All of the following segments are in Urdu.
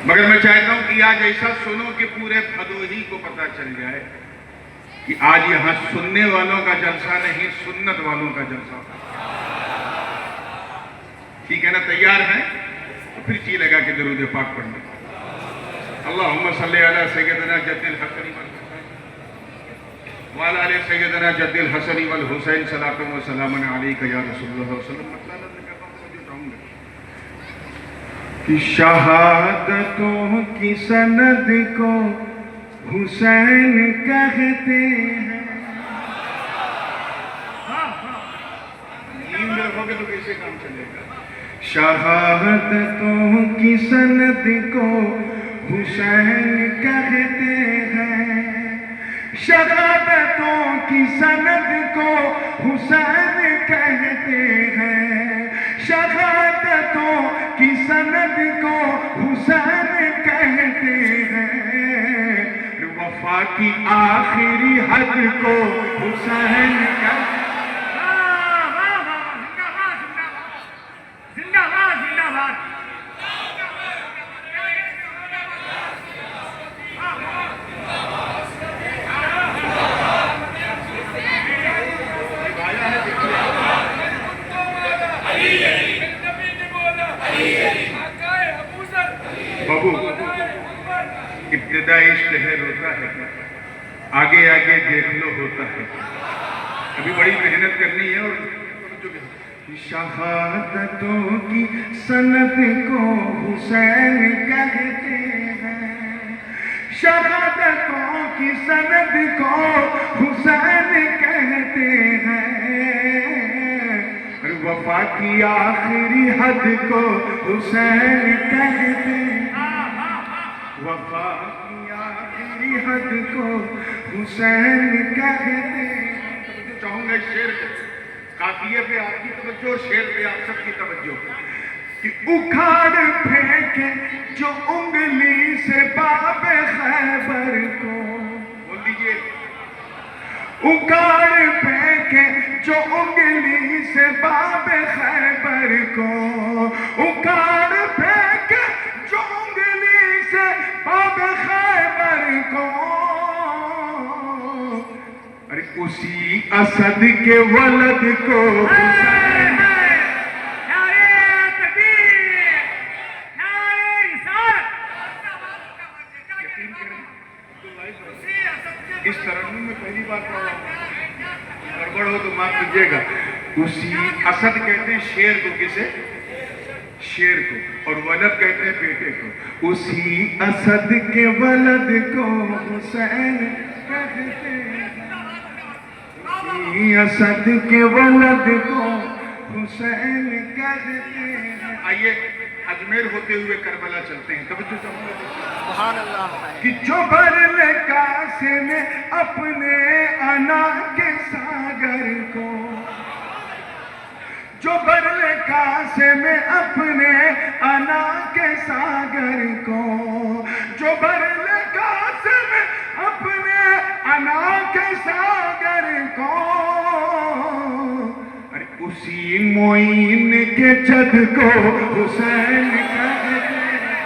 مگر میں چاہتا ہوں کہ آج ایسا سنو کہ پورے بھدوہی کو پتہ چل جائے کہ آج یہاں سننے والوں کا جلسہ نہیں، سنت والوں کا جلسہ۔ ٹھیک ہے نا؟ تیار ہیں؟ تو پھر جی لگا کہ درود پاک پڑھنے۔ اللہم صلی علی سیدنا جد الحسن والحسین وعلی آل سیدنا جد الحسن والحسین صلاۃ و سلام علیک یا رسول اللہ وسلم۔ کہ شہادتوں کی سند کو حسین کہتے ہیں۔ نیند رکھو گے تو کیسے کام چلے گا؟ شہادتوں کی سند کو حسین کہتے ہیں، شہادتوں کی سند کو حسین کہتے ہیں، شہادتوں کی سند کو حسین کہتے ہیں، وفا کی آخری حد کو حسین کہتے ہیں۔ بابو ابتدائی اشتہار ہوتا ہے، آگے آگے دیکھ لو ہوتا ہے، ابھی بڑی محنت کرنی ہے۔ اور شہادتوں کی سند کو حسین کہتے ہیں، شہادتوں کی سند کو حسین کہتے ہیں، وفا کی آخری حد کو حسین کہتے ہیں، وفا کی آخری حد کو حسین کہتے ہیں۔ چاہوں گا شعر قافیے پہ آپ کی توجہ، شعر پہ آپ سب کی توجہ، کہ اکھاڑ پھینکے جو انگلی سے باب خیبر کو، بول دیجئے، اکھاڑ پھینکے جو انگلی سے باب خیبر کو، اکھاڑ پھینکے جو انگلی سے باب خیبر کو، ارے اسی اسد کے ولد کو حسین۔ اس ترنم میں پہلی بار پڑھ رہا ہوں، گڑبڑ ہو تو معاف کیجیے گا۔ اسی اسد کہتے ہیں شیر کو، کسے؟ شیر کو، اور ولد کہتے ہیں بیٹے کو۔ اسی اسد کے ولد کو حسین کہتے ہیں، اسی اسد کے ولد کو حسین کہتے ہیں۔ آئیے اجمیر ہوتے ہوئے کربلا چلتے ہیں، توجہ چاہوں گا۔ سبحان اللہ۔ کہ جو بھر لے کاسے میں اپنے انا کے ساگر کو، جو بھر لے کاسے میں اپنے انا کے ساگر کو، جو بھر لے کاسے میں اپنے انا کے ساگر کو، ارے اسی معین کے جد کو حسین کہتے ہیں۔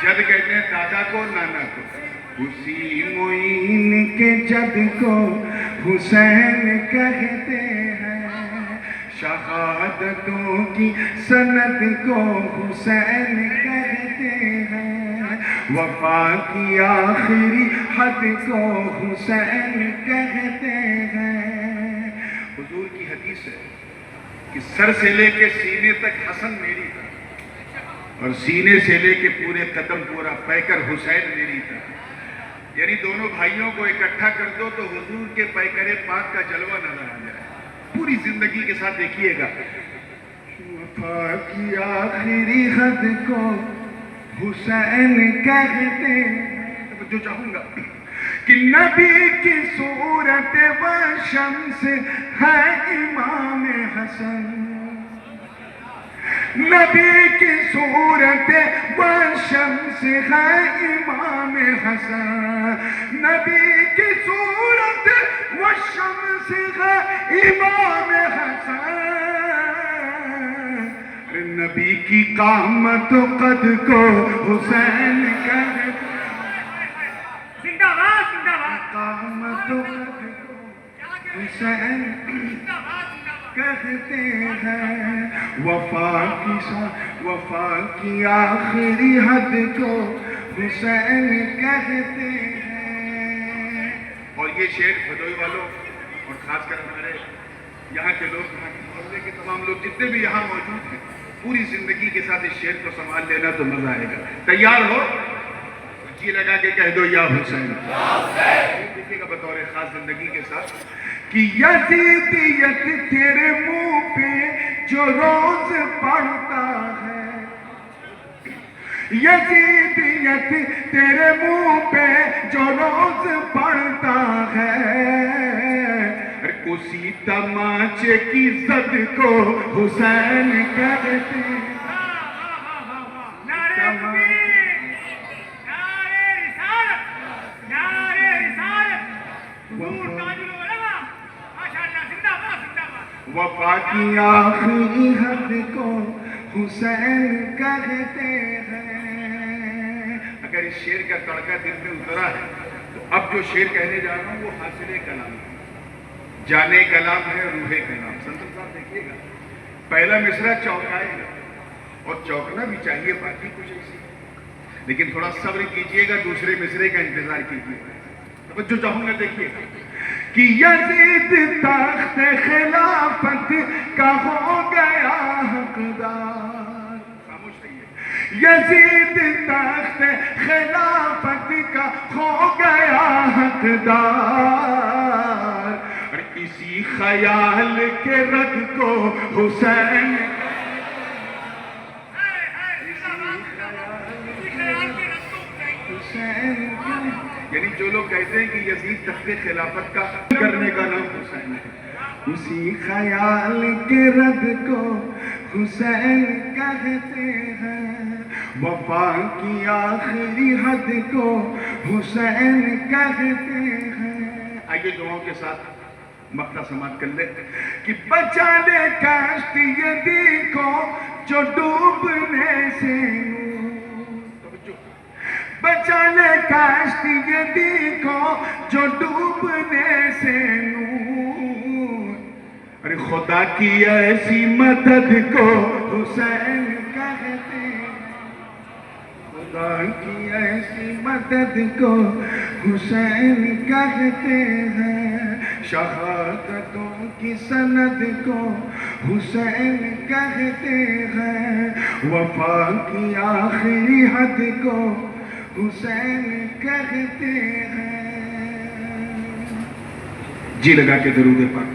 جد کہتے ہیں دادا کو، نانا کو۔ اسی معین کے جد کو حسین کہتے ہیں، شہادتوں کی سند کو حسین کہتے ہیں، وفا کی آخری حد کو حسین کہتے ہیں۔ حضور کی حدیث ہے کہ سر سے لے کے سینے تک حسن میری تھا، اور سینے سے لے کے پورے قدم پورا پیکر حسین میری تھا۔ یعنی دونوں بھائیوں کو اکٹھا کر دو تو حضور کے پیکر پاک کا جلوہ نظر آ جائے، پوری زندگی کے ساتھ دیکھیے گا۔ وفا کی آخری حد کو حسین کہتے ہیں۔ جو چاہوں گا کہ نبی کی صورت و شمس ہے امام حسن، نبی کی صورت و شمس ہے امام حسن، نبی کی صورت و شمس ہے امام حسن، نبی کی قامت و قد کو حسین کہتے زندہ باد زندہ باد قامت و قد کو حسین کہتے ہیں وفا کی آخری حد کو حسین کہتے ہیں. اور یہ شعر بھدوئی والوں اور خاص کر ہمارے یہاں کے لوگ یہاں کے محلے کے تمام لوگ جتنے بھی یہاں موجود ہیں پوری زندگی کے ساتھ اس شعر کو سنبھال لینا تو مزہ آئے گا. تیار ہو؟ جی لگا کے کہہ دو یا حسین. دیکھیے گا بطور خاص زندگی کے ساتھ کہ یزیدیت تیرے منہ پہ جو روز پڑھتا ہے، یزیدیت تیرے منہ پہ جو روز پڑھتا ہے، اسی تماچے کی زد کو حسین کہتے ہیں. نعرہ تکبیر نعرہ رسالت نعرہ رسالت حضور تاج العلماء ماشاءاللہ زندہ باد زندہ باد. وفا کی آخری حد کو حسین کہتے ہیں. اگر اس شعر کا تڑکا دل میں اترا ہے تو اب جو شعر کہنے جا رہا ہوں وہ حاصل کلام ہے، جانے کلام ہے، روح کلام. سنتن صاحب دیکھیے گا پہلا مصرع چوکائے گا اور چوکنا بھی چاہیے، باقی کچھ ایسی لیکن تھوڑا صبر کیجئے گا، دوسرے مصرعے کا انتظار کیجئے گا. توجہ چاہوں گا دیکھیے گا کہ یزید تخت خلافت کا ہو گیا حقدار. خاموش رہیے. یزید تخت خلافت کا ہو گیا حقدار، اور اسی خیال کے رد کو حسین یعنی جو لوگ کہتے ہیں کہ یزید تخت خلافت کا کرنے کا نام حسین ہے، اسی خیال کے رد کو حسین کہتے ہیں. وفا کی آخری حد کو حسین کہتے ہیں. آئیے دعاؤں کے ساتھ مقطع سماعت کر لیں کہ بچا لے کشتی کو جو ڈوبنے سے بچا لے کشتی کو جو ڈوبنے سے نور، ارے خدا کی ایسی مدد کو حسین کہتے ہیں. خدا کی ایسی مدد کو حسین کہتے ہیں. شہادتوں کی سند کو حسین کہتے ہیں. وفا کی آخری حد کو حسین کہتے ہیں. جی لگا کے درود پاک